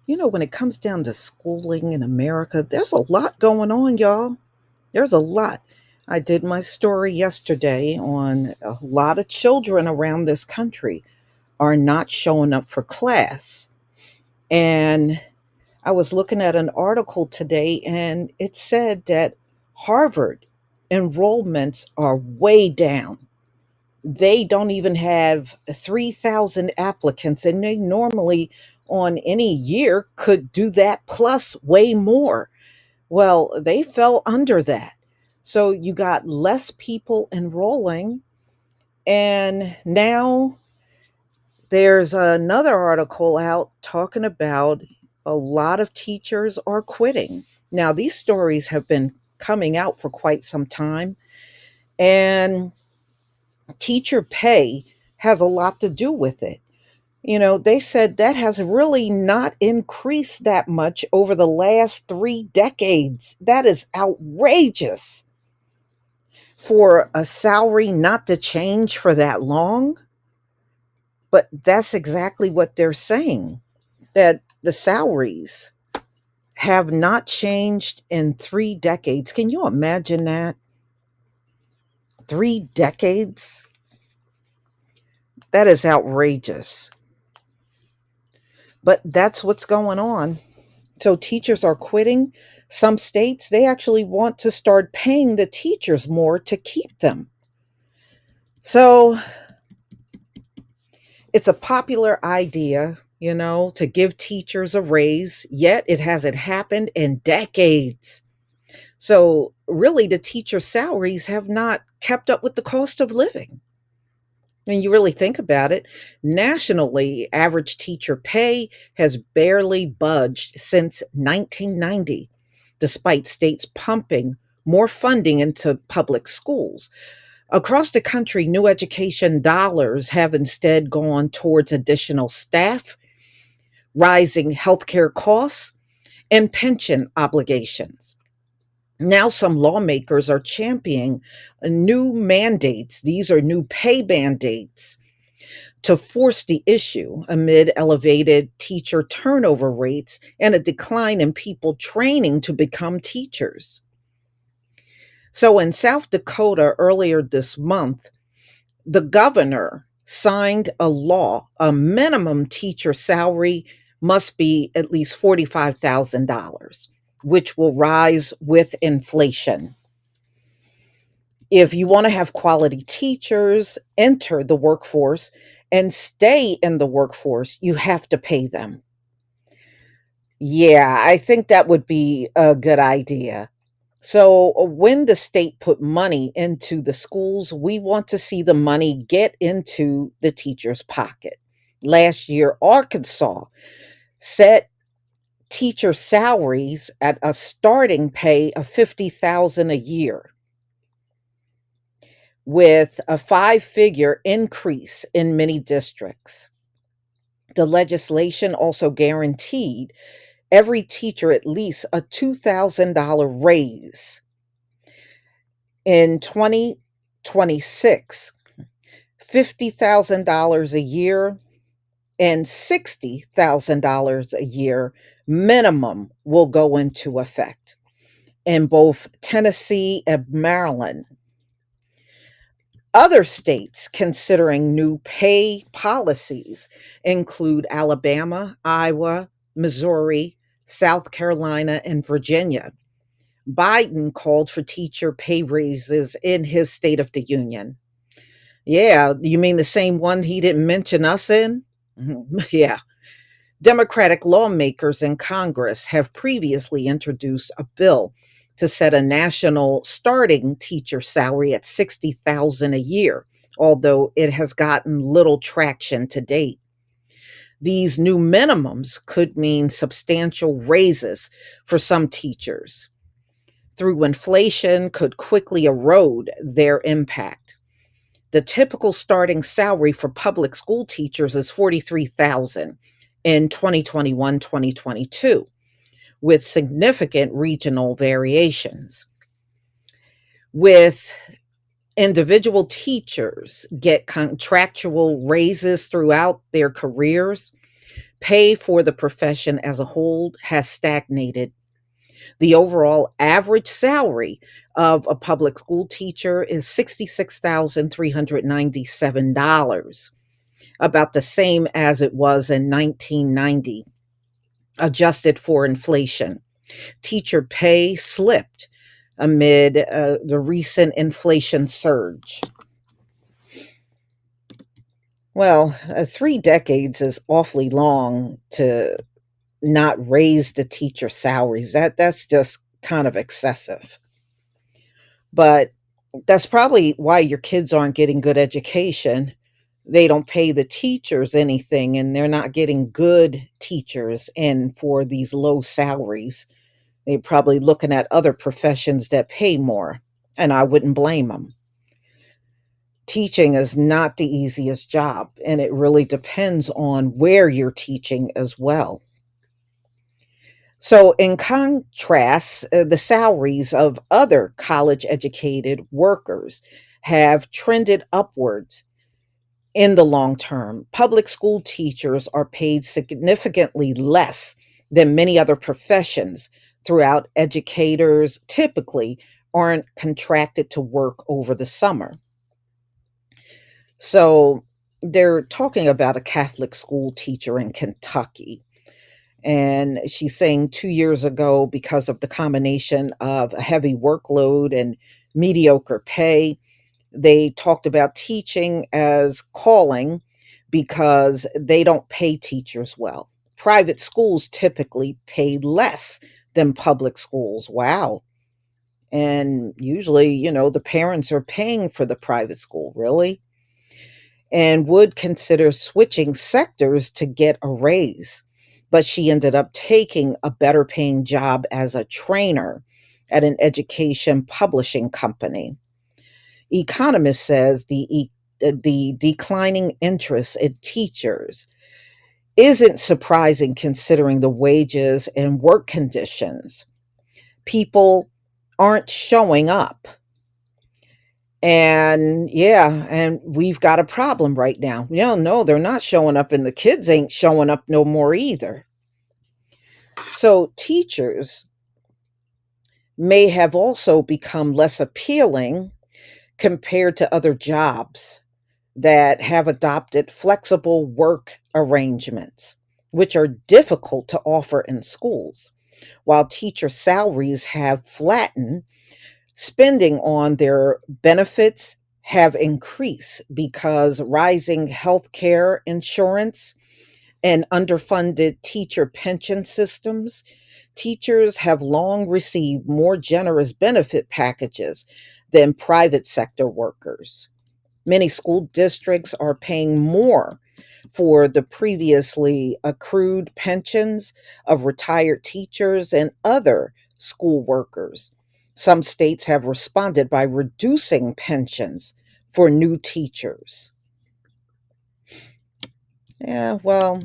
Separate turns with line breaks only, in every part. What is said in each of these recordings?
When it comes down to schooling in America, there's a lot going on, y'all. There's a lot. I did my story yesterday on a lot of children around this country are not showing up for class. And I was looking at an article today and it said that Harvard enrollments are way down. They don't even have 3,000 applicants, and they normally, on any year, could do that plus way more. Well, they fell under that. So you got less people enrolling. And now there's another article out talking about a lot of teachers are quitting. Now, these stories have been coming out for quite some time, and teacher pay has a lot to do with it. They said that has really not increased that much over the last 3 decades. That is outrageous for a salary not to change for that long. But that's exactly what they're saying, that the salaries have not changed in 3 decades. Can you imagine that? 3 decades? That is outrageous. But that's what's going on. So teachers are quitting. Some states, they actually want to start paying the teachers more to keep them. So it's a popular idea, to give teachers a raise, yet it hasn't happened in decades. So really, the teacher salaries have not kept up with the cost of living. And you really think about it, nationally, average teacher pay has barely budged since 1990, despite states pumping more funding into public schools. Across the country, new education dollars have instead gone towards additional staff, rising healthcare costs, and pension obligations. Now, some lawmakers are championing new mandates. These are new pay mandates to force the issue amid elevated teacher turnover rates and a decline in people training to become teachers. So, in South Dakota earlier this month, the governor signed a law. A minimum teacher salary must be at least $45,000, which will rise with inflation. If you want to have quality teachers enter the workforce and stay in the workforce, you have to pay them. Yeah, I think that would be a good idea. So, when the state put money into the schools, we want to see the money get into the teacher's pocket. Last year, Arkansas set teacher salaries at a starting pay of 50,000 a year, with a five-figure increase in many districts. The legislation also guaranteed every teacher at least a $2,000 raise. In 2026, $50,000 a year and $60,000 a year minimum will go into effect in both Tennessee and Maryland. Other states considering new pay policies include Alabama, Iowa, Missouri, South Carolina, and Virginia. Biden called for teacher pay raises in his State of the Union. Yeah, you mean the same one he didn't mention us in? Mhm. Yeah. Democratic lawmakers in Congress have previously introduced a bill to set a national starting teacher salary at 60,000 a year, although it has gotten little traction to date. These new minimums could mean substantial raises for some teachers. Through inflation could quickly erode their impact. The typical starting salary for public school teachers is 43,000 in 2021-2022, with significant regional variations. With individual teachers get contractual raises throughout their careers, Pay for the profession as a whole has stagnated. The overall average salary of a public school teacher is $66,397, about the same as it was in 1990, adjusted for inflation. Teacher pay slipped amid the recent inflation surge. Well, 3 decades is awfully long to not raise the teacher salaries. That's just kind of excessive. But that's probably why your kids aren't getting good education. They don't pay the teachers anything, and they're not getting good teachers in for these low salaries. They're probably looking at other professions that pay more, and I wouldn't blame them. Teaching is not the easiest job, and it really depends on where you're teaching as well. So, in contrast, the salaries of other college educated workers have trended upwards in the long term. Public school teachers are paid significantly less than many other professions throughout. Educators typically aren't contracted to work over the summer. So, they're talking about a Catholic school teacher in Kentucky. And she's saying 2 years ago, because of the combination of a heavy workload and mediocre pay, they talked about teaching as calling because they don't pay teachers well. Private schools typically pay less than public schools. Wow. And usually, the parents are paying for the private school, really, and would consider switching sectors to get a raise. But she ended up taking a better paying job as a trainer at an education publishing company. Economist says the declining interest in teachers isn't surprising considering the wages and work conditions. People aren't showing up. And yeah, and we've got a problem right now. No, they're not showing up, and the kids ain't showing up no more either. So teachers may have also become less appealing compared to other jobs that have adopted flexible work arrangements, which are difficult to offer in schools. While teacher salaries have flattened, spending on their benefits have increased because rising healthcare insurance and underfunded teacher pension systems. Teachers have long received more generous benefit packages than private sector workers. Many school districts are paying more for the previously accrued pensions of retired teachers and other school workers. Some states have responded by reducing pensions for new teachers. Yeah, well,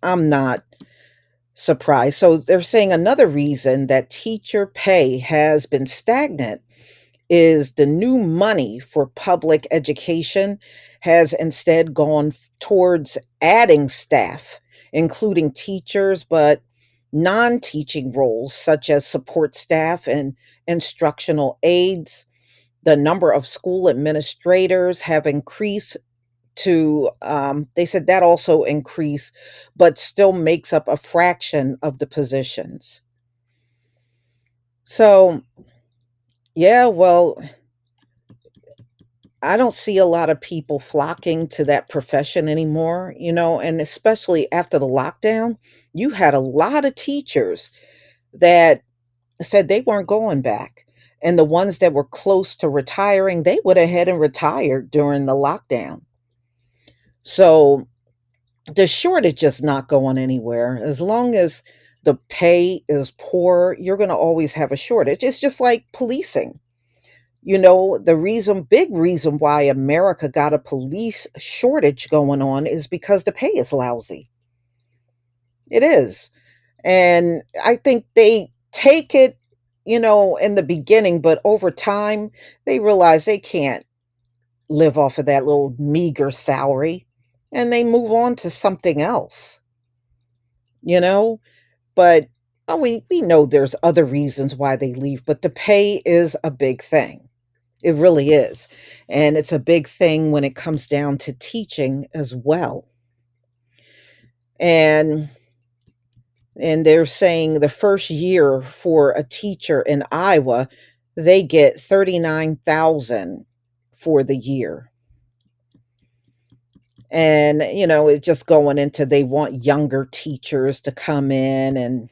I'm not surprised. So they're saying another reason that teacher pay has been stagnant is the new money for public education has instead gone towards adding staff, including teachers, but non teaching roles such as support staff and instructional aides. The number of school administrators have increased to, they said that also increased, but still makes up a fraction of the positions. So, yeah, well, I don't see a lot of people flocking to that profession anymore, and especially after the lockdown, you had a lot of teachers that said they weren't going back. And the ones that were close to retiring, they went ahead and retired during the lockdown. So the shortage is not going anywhere. As long as the pay is poor, you're going to always have a shortage. It's just like policing. Big reason why America got a police shortage going on is because the pay is lousy. It is. And I think they take it, in the beginning, but over time, they realize they can't live off of that little meager salary and they move on to something else. you know? But we know there's other reasons why they leave, but the pay is a big thing. It really is. And it's a big thing when it comes down to teaching as well. And they're saying the first year for a teacher in Iowa, they get 39,000 for the year. And it's just going into, they want younger teachers to come in, and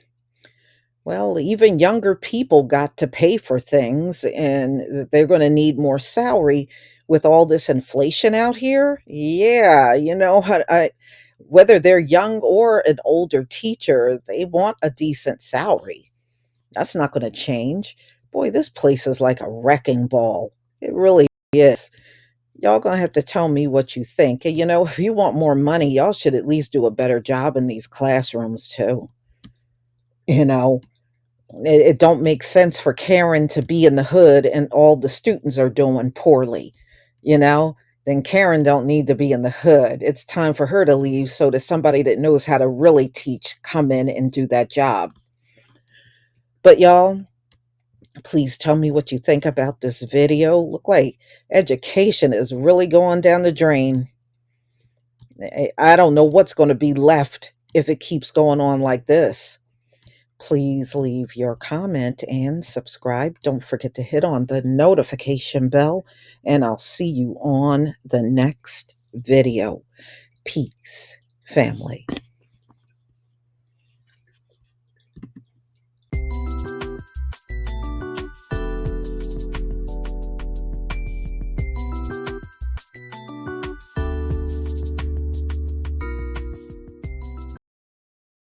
well, even younger people got to pay for things, and they're going to need more salary with all this inflation out here. Yeah, whether they're young or an older teacher, they want a decent salary. That's not going to change. Boy, this place is like a wrecking ball. It really is. Y'all gonna have to tell me what you think. And if you want more money, y'all should at least do a better job in these classrooms too. You know, it don't make sense for Karen to be in the hood and all the students are doing poorly, you know? Then Karen don't need to be in the hood. It's time for her to leave so that somebody that knows how to really teach come in and do that job. But y'all, please tell me what you think about this video. Look like education is really going down the drain. I don't know what's going to be left if it keeps going on like this. Please leave your comment and subscribe. Don't forget to hit on the notification bell, and I'll see you on the next video. Peace, family.